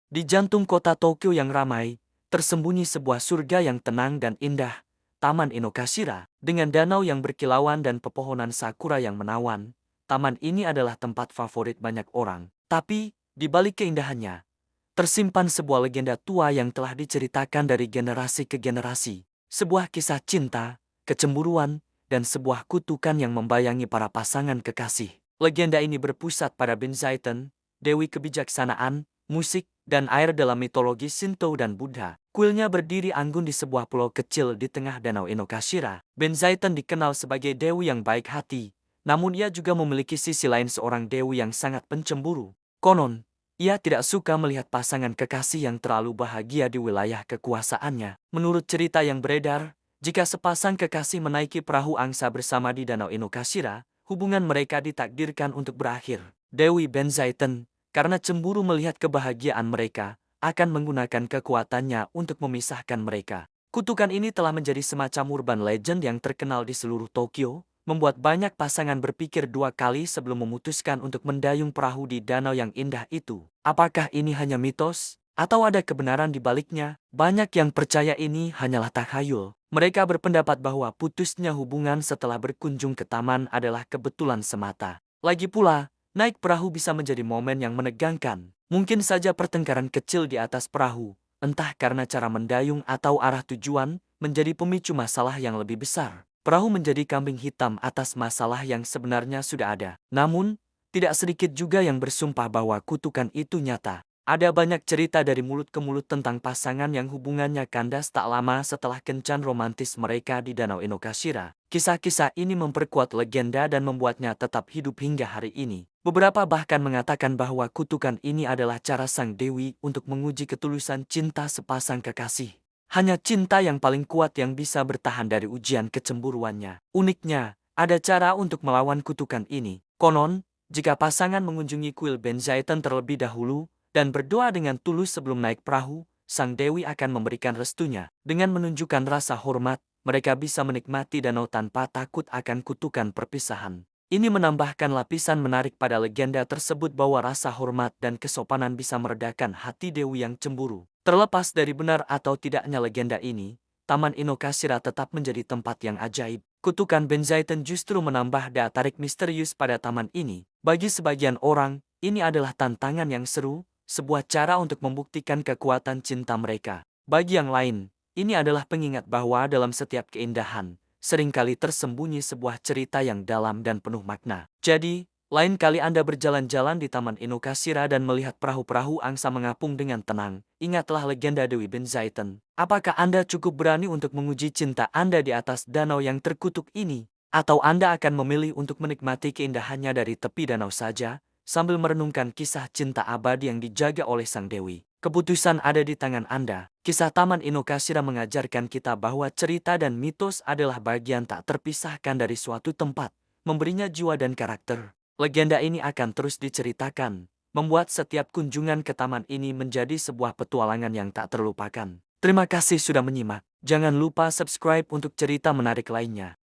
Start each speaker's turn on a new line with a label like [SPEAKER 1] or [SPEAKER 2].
[SPEAKER 1] Di jantung kota Tokyo yang ramai, tersembunyi sebuah surga yang tenang dan indah, Taman Inokashira. Dengan danau yang berkilauan dan pepohonan sakura yang menawan, taman ini adalah tempat favorit banyak orang. Tapi, di balik keindahannya, tersimpan sebuah legenda tua yang telah diceritakan dari generasi ke generasi. Sebuah kisah cinta, kecemburuan, dan sebuah kutukan yang membayangi para pasangan kekasih. Legenda ini berpusat pada Benzaiten, dewi kebijaksanaan, musik, dan air dalam mitologi Shinto dan Buddha. Kuilnya berdiri anggun di sebuah pulau kecil di tengah danau Inokashira. Benzaiten dikenal sebagai dewi yang baik hati, namun ia juga memiliki sisi lain seorang dewi yang sangat pencemburu. Konon, ia tidak suka melihat pasangan kekasih yang terlalu bahagia di wilayah kekuasaannya. Menurut cerita yang beredar, jika sepasang kekasih menaiki perahu angsa bersama di danau Inokashira, hubungan mereka ditakdirkan untuk berakhir. Dewi Benzaiten, karena cemburu melihat kebahagiaan mereka, akan menggunakan kekuatannya untuk memisahkan mereka. Kutukan ini telah menjadi semacam urban legend yang terkenal di seluruh Tokyo, membuat banyak pasangan berpikir dua kali sebelum memutuskan untuk mendayung perahu di danau yang indah itu. Apakah ini hanya mitos, atau ada kebenaran di baliknya? Banyak yang percaya ini hanyalah takhayul. Mereka berpendapat bahwa putusnya hubungan setelah berkunjung ke taman adalah kebetulan semata. Lagi pula, naik perahu bisa menjadi momen yang menegangkan. Mungkin saja pertengkaran kecil di atas perahu, entah karena cara mendayung atau arah tujuan, menjadi pemicu masalah yang lebih besar. Perahu menjadi kambing hitam atas masalah yang sebenarnya sudah ada. Namun, tidak sedikit juga yang bersumpah bahwa kutukan itu nyata. Ada banyak cerita dari mulut ke mulut tentang pasangan yang hubungannya kandas tak lama setelah kencan romantis mereka di Danau Inokashira. Kisah-kisah ini memperkuat legenda dan membuatnya tetap hidup hingga hari ini. Beberapa bahkan mengatakan bahwa kutukan ini adalah cara sang dewi untuk menguji ketulusan cinta sepasang kekasih. Hanya cinta yang paling kuat yang bisa bertahan dari ujian kecemburuannya. Uniknya, ada cara untuk melawan kutukan ini. Konon, jika pasangan mengunjungi kuil Benzaiten terlebih dahulu, dan berdoa dengan tulus sebelum naik perahu, sang dewi akan memberikan restunya. Dengan menunjukkan rasa hormat, mereka bisa menikmati danau tanpa takut akan kutukan perpisahan. Ini menambahkan lapisan menarik pada legenda tersebut bahwa rasa hormat dan kesopanan bisa meredakan hati dewi yang cemburu. Terlepas dari benar atau tidaknya legenda ini, Taman Inokashira tetap menjadi tempat yang ajaib. Kutukan Benzaiten justru menambah daya tarik misterius pada taman ini. Bagi sebagian orang, ini adalah tantangan yang seru, sebuah cara untuk membuktikan kekuatan cinta mereka. Bagi yang lain, ini adalah pengingat bahwa dalam setiap keindahan, seringkali tersembunyi sebuah cerita yang dalam dan penuh makna. Jadi, lain kali Anda berjalan-jalan di Taman Inokashira dan melihat perahu-perahu angsa mengapung dengan tenang, ingatlah legenda Dewi Benzaiten. Apakah Anda cukup berani untuk menguji cinta Anda di atas danau yang terkutuk ini? Atau Anda akan memilih untuk menikmati keindahannya dari tepi danau saja, sambil merenungkan kisah cinta abadi yang dijaga oleh sang dewi? Keputusan ada di tangan Anda. Kisah Taman Inokashira mengajarkan kita bahwa cerita dan mitos adalah bagian tak terpisahkan dari suatu tempat, memberinya jiwa dan karakter. Legenda ini akan terus diceritakan, membuat setiap kunjungan ke taman ini menjadi sebuah petualangan yang tak terlupakan. Terima kasih sudah menyimak. Jangan lupa subscribe untuk cerita menarik lainnya.